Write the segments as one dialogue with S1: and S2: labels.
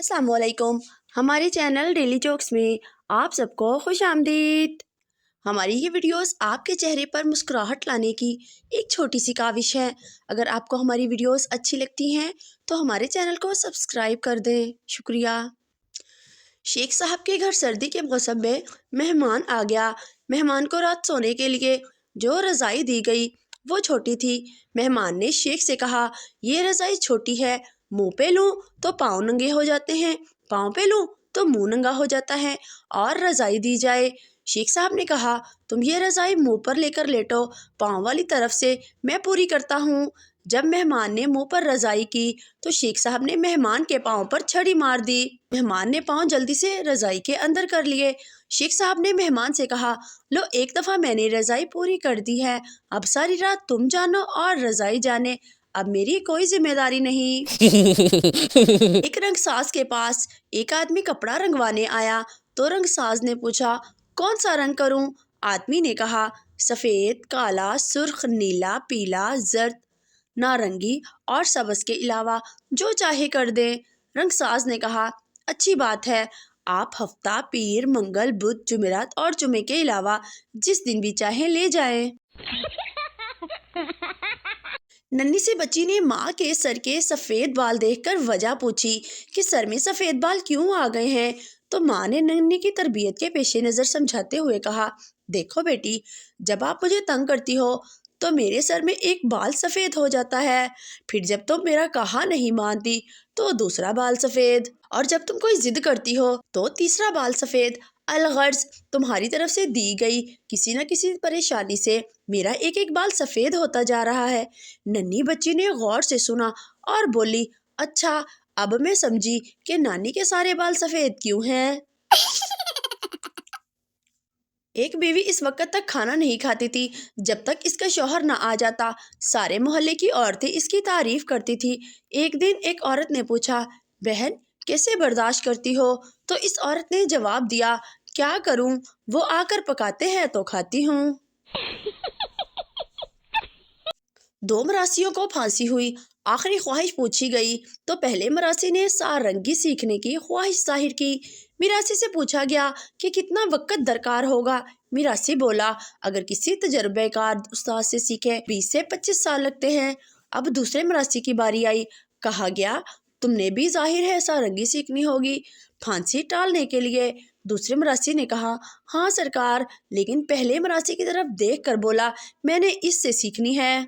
S1: अस्सलाम वालेकुम। हमारे चैनल डेली जोक्स में आप सबको खुश आमदीद। हमारी ये वीडियोस आपके चेहरे पर मुस्कुराहट लाने की एक छोटी सी काविश है। अगर आपको हमारी वीडियोस अच्छी लगती हैं तो हमारे चैनल को सब्सक्राइब कर दें। शुक्रिया। शेख साहब के घर सर्दी के मौसम में मेहमान आ गया। मेहमान को रात सोने के लिए जो रज़ाई दी गई वो छोटी थी। मेहमान ने शेख से कहा, ये रज़ाई छोटी है, मुंह पे लूँ तो पाँव नंगे हो जाते हैं, पाँव पे लूँ तो मुंह नंगा हो जाता है, और रज़ाई दी जाए। शेख साहब ने कहा, तुम ये रज़ाई मुंह पर लेकर लेटो, पाँव वाली तरफ से मैं पूरी करता हूँ। जब मेहमान ने मुंह पर रज़ाई की तो शेख साहब ने मेहमान के पाँव पर छड़ी मार दी। मेहमान ने पाँव जल्दी से रज़ाई के अंदर कर लिए। शेख साहब ने मेहमान से कहा, लो एक दफ़ा मैंने रज़ाई पूरी कर दी है, अब सारी रात तुम जानो और रज़ाई जाने, अब मेरी कोई जिम्मेदारी नहीं। एक रंगसाज के पास एक आदमी कपड़ा रंगवाने आया तो रंगसाज ने पूछा, कौन सा रंग करूं? आदमी ने कहा, सफ़ेद, काला, सुर्ख, नीला, पीला, जर्द, नारंगी और सब्ज़ के अलावा जो चाहे कर दे। रंगसाज ने कहा, अच्छी बात है, आप हफ्ता, पीर, मंगल, बुध, जुमेरात और जुमे के अलावा जिस दिन भी चाहे ले जाएं। नन्ही सी बच्ची ने माँ के सर के सफ़ेद बाल देखकर वजह पूछी कि सर में सफ़ेद बाल क्यों आ गए हैं। तो माँ ने नन्ही की तरबियत के पेश नज़र समझाते हुए कहा, देखो बेटी, जब आप मुझे तंग करती हो तो मेरे सर में एक बाल सफ़ेद हो जाता है, फिर जब तुम मेरा कहा नहीं मानती तो दूसरा बाल सफ़ेद, और जब तुम कोई जिद करती हो तो तीसरा बाल सफ़ेद। अलगर्ज तुम्हारी तरफ से दी गई किसी न किसी परेशानी से मेरा एक एक बाल सफ़ेद होता जा रहा है। नन्ही बच्ची ने गौर से सुना और बोली, अच्छा, अब मैं समझी कि नानी के सारे बाल सफ़ेद क्यों हैं। एक बीवी इस वक्त तक खाना नहीं खाती थी जब तक इसका शौहर ना आ जाता। सारे मोहल्ले की औरतें इसकी तारीफ करती थी। एक दिन एक औरत ने पूछा, बहन कैसे बर्दाश्त करती हो? तो इस औरत ने जवाब दिया, क्या करूं, वो आकर पकाते हैं तो खाती हूँ। दो मरासियों को फांसी हुई। आखिरी ख्वाहिश पूछी गई तो पहले मरासी ने सारंगी सीखने की ख्वाहिश जाहिर की। मिरासी से पूछा गया कि कितना वक्त दरकार होगा। मिरासी बोला, अगर किसी तजर्बेकार उस्ताद से सीखे 20 से 25 साल लगते हैं। अब दूसरे मरासी की बारी आई। कहा गया, तुमने भी जाहिर है सारंगी सीखनी होगी फांसी टालने के लिए। दूसरे मरासी ने कहा, हाँ सरकार, लेकिन पहले मरासी की तरफ देख कर बोला, मैंने इससे सीखनी है।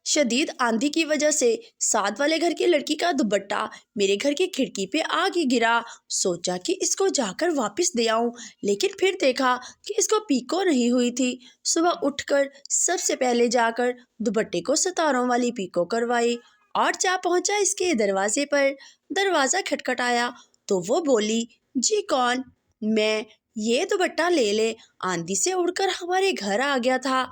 S1: शदीद आंधी की वजह से साथ वाले घर की लड़की का दुपट्टा मेरे घर की खिड़की पे आके गिरा। सोचा कि इसको जाकर वापस दे आऊं, लेकिन फिर देखा कि इसको पीको नहीं हुई थी। सुबह उठकर सबसे पहले जाकर दुपट्टे को सितारों वाली पीको करवाई और जा पहुंचा इसके दरवाजे पर। दरवाज़ा खटखटाया तो वो बोली, जी कौन? मैं, ये दुपट्टा ले ले, आंधी से उड़कर हमारे घर आ गया था।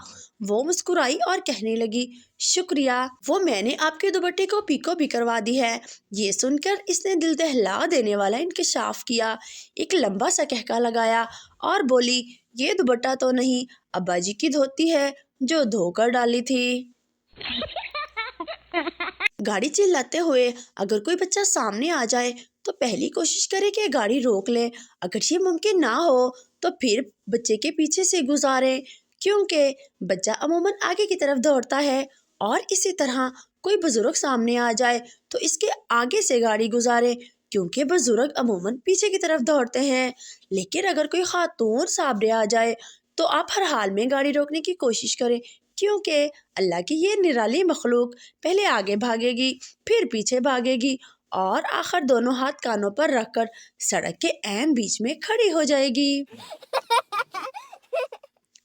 S1: वो मुस्कुराई और कहने लगी, शुक्रिया, वो मैंने आपके दुपट्टे को पीको भी करवा दी है। ये सुनकर इसने दिल दहला देने वाला इंकशाफ किया, एक लंबा सा कहका लगाया और बोली, ये दुपट्टा तो नहीं, अब्बा जी की धोती है जो धोकर डाली थी। गाड़ी चिल्लाते हुए अगर कोई बच्चा सामने आ जाए तो पहली कोशिश करे कि गाड़ी रोक ले। अगर ये मुमकिन ना हो तो फिर बच्चे के पीछे से गुजारे, क्योंकि बच्चा अमूमन आगे की तरफ दौड़ता है। और इसी तरह कोई बुजुर्ग सामने आ जाए तो इसके आगे से गाड़ी गुजारे, क्योंकि बुजुर्ग अमूमन पीछे की तरफ दौड़ते हैं। लेकिन अगर कोई खातून सामने आ जाए तो आप हर हाल में गाड़ी रोकने की कोशिश करें, क्योंकि अल्लाह की ये निराली मखलूक पहले आगे भागेगी, फिर पीछे भागेगी और आखिर दोनों हाथ कानों पर रखकर सड़क के ऐन बीच में खड़ी हो जाएगी।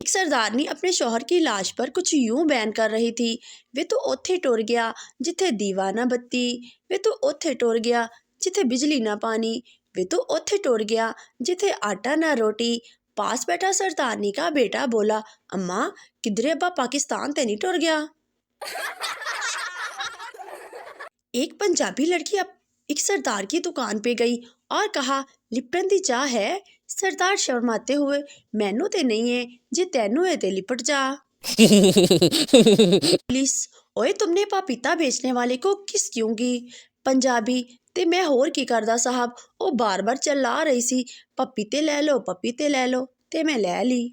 S1: एक सरदारनी अपने शौहर की लाश पर कुछ यूं बयान कर रही थी, वे तो ओथे टुर गया जिथे दीवा ना बत्ती, वे तो ओथे टुर गया जिथे बिजली ना पानी, वे तो ओथे टुर गया जिथे आटा ना रोटी। पास बैठा सरदारनी का बेटा बोला, अम्मा किधरे अब्बा पाकिस्तान ते नहीं टुर गया। एक पंजाबी लड़की एक सरदार की दुकान पे गई और कहा, लिपटन दी चाह है? सरदार शर्माते हुए, मैनू ते नहीं है, जे तैनू है ते लिपट जा। पुलिस, ओए तुमने पापीता बेचने वाले को किस क्यों की? पंजाबी ते मैं होर की करदा साहब, ਉਹ ਬਾਰ-ਬਾਰ चिल्ला रही सी, पपीते ले लो पपीते ले लो, ते मैं ले ली।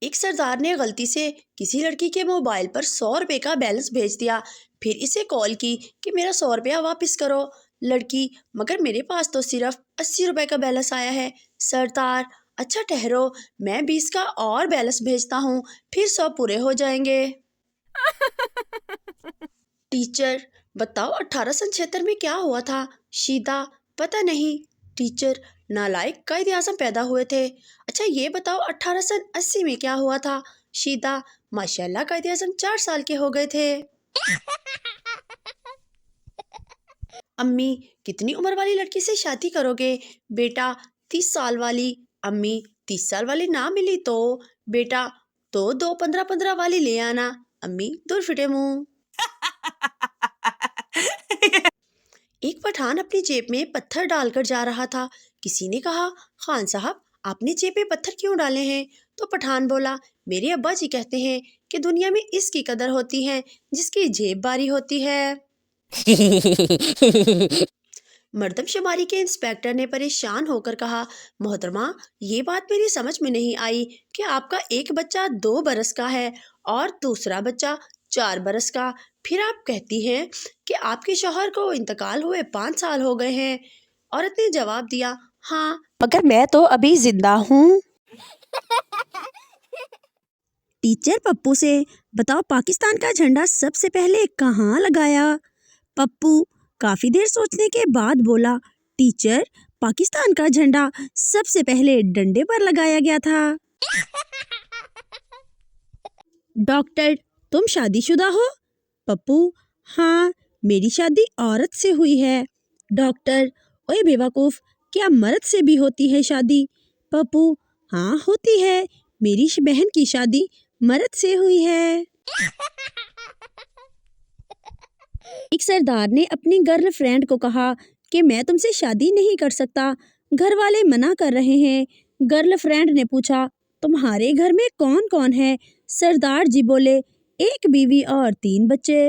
S1: एक सरदार ने गलती से किसी लड़की के मोबाइल पर 100 रुपये का बैलेंस भेज दिया, फिर इसे कॉल की कि मेरा 100 रुपया वापस करो। लड़की, मगर मेरे पास तो सिर्फ 80 रुपये का बैलेंस आया है। सरदार, अच्छा ठहरो, मैं 20 का और बैलेंस भेजता हूँ, फिर 100 पूरे हो जाएंगे। टीचर, बताओ 1876 में क्या हुआ था? शीदा, पता नहीं। टीचर, नालायक, कायदे आज़म पैदा हुए थे। अच्छा ये बताओ 1880 में क्या हुआ था? शीदा, माशाल्लाह कायदे आज़म 4 साल के हो गए थे। अम्मी, कितनी उम्र वाली लड़की से शादी करोगे? बेटा, 30 साल वाली। अम्मी, 30 साल वाली ना मिली तो? बेटा, तो 2 15-15 वाली ले आना। अम्मी, दूर फिटे मुंह। एक पठान अपनी जेब में पत्थर डालकर जा रहा था। किसी ने कहा, खान साहब आपने जेब में पत्थर क्यों डाले हैं? तो पठान बोला, मेरे अब्बा जी कहते हैं कि दुनिया में इसकी कदर होती है जिसकी जेब बारी होती है। मर्दमशुमारी के इंस्पेक्टर ने परेशान होकर कहा, मोहतरमा ये बात मेरी समझ में नहीं आई कि आपका एक बच्चा 2 बरस का है और दूसरा बच्चा 4 बरस का, फिर आप कहती हैं कि आपके शौहर को इंतकाल हुए 5 साल हो गए हैं। औरत ने जवाब दिया, हाँ मगर मैं तो अभी जिंदा हूँ। टीचर पप्पू से, बताओ पाकिस्तान का झंडा सबसे पहले कहाँ लगाया? पप्पू काफी देर सोचने के बाद बोला, टीचर पाकिस्तान का झंडा सबसे पहले डंडे पर लगाया गया था। डॉक्टर, तुम शादीशुदा हो? पप्पू, हाँ मेरी शादी औरत से हुई है। डॉक्टर, ओए बेवकूफ़, क्या मर्द से भी होती है शादी? पप्पू, हाँ होती है, मेरी बहन की शादी मर्द से हुई है। एक सरदार ने अपनी गर्लफ्रेंड को कहा कि मैं तुमसे शादी नहीं कर सकता, घर वाले मना कर रहे हैं। गर्लफ्रेंड ने पूछा, तुम्हारे घर में कौन कौन है? सरदार जी बोले, 1 बीवी और 3 बच्चे।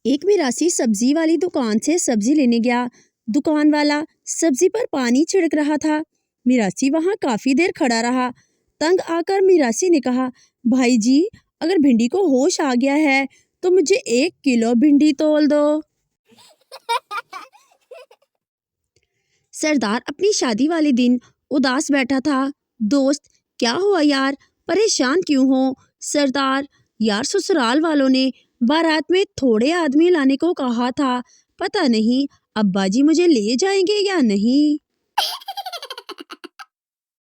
S1: एक मिरासी सब्जी वाली दुकान से सब्जी लेने गया। दुकान वाला सब्जी पर पानी छिड़क रहा था। मिरासी वहां काफी देर खड़ा रहा। तंग आकर मिरासी ने कहा, भाई जी अगर भिंडी को होश आ गया है तो मुझे 1 किलो भिंडी तोल दो। सरदार अपनी शादी वाले दिन उदास बैठा था। दोस्त, क्या हुआ यार, परेशान क्यों हो? सरदार, यार ससुराल वालों ने बारात में थोड़े आदमी लाने को कहा था, पता नहीं अब्बा जी मुझे ले जाएंगे या नहीं।